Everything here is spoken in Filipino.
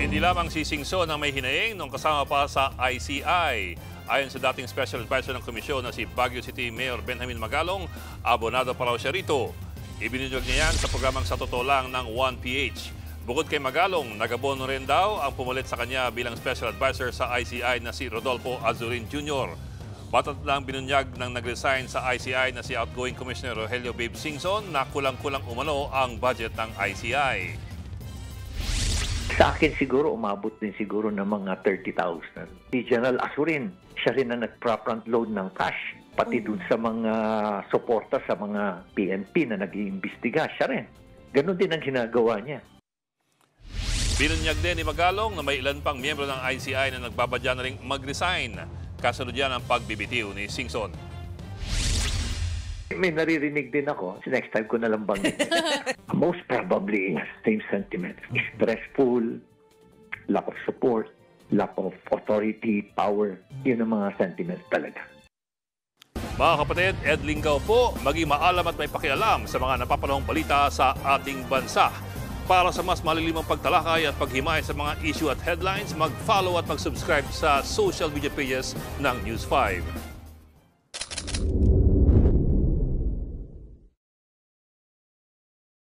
Hindi lamang si Singson ang may hinaing nung kasama pa sa ICI. Ayon sa dating Special Advisor ng Komisyon na si Baguio City Mayor Benjamin Magalong, abonado pa raw siya rito. Ibinunyog niya yan sa programang Sa Totoo Lang ng 1PH. Bukod kay Magalong, nagabono rin daw ang pumulit sa kanya bilang Special Advisor sa ICI na si Rodolfo Azurin Jr. Batat lang binunyag ng nag-resign sa ICI na si outgoing Commissioner Rogelio Babe Singson na kulang-kulang umano ang budget ng ICI. Sa akin siguro, umabot din siguro ng mga 30,000. Si General Azurin, siya rin na nag-front load ng cash. Pati dun sa mga suporta sa mga PNP na nag-iimbestiga, siya rin. Ganon din ang ginagawa niya. Binunyag din ni Magalong na may ilan pang miyembro ng ICI na nagbabadya na rin mag-resign. Kasunod yan ang pagbibitiw ni Singson. May naririnig din ako. Next time ko na lang banggit. Most probably, same sentiment. Stressful, lack of support, lack of authority, power. Yun ang mga sentiments talaga. Mga kapatid, Ed Lingaw po, maging maalam at may pakialam sa mga napapanahong balita sa ating bansa. Para sa mas malilimang pagtalakay at paghimay sa mga issue at headlines, mag-follow at mag-subscribe sa social media pages ng News 5.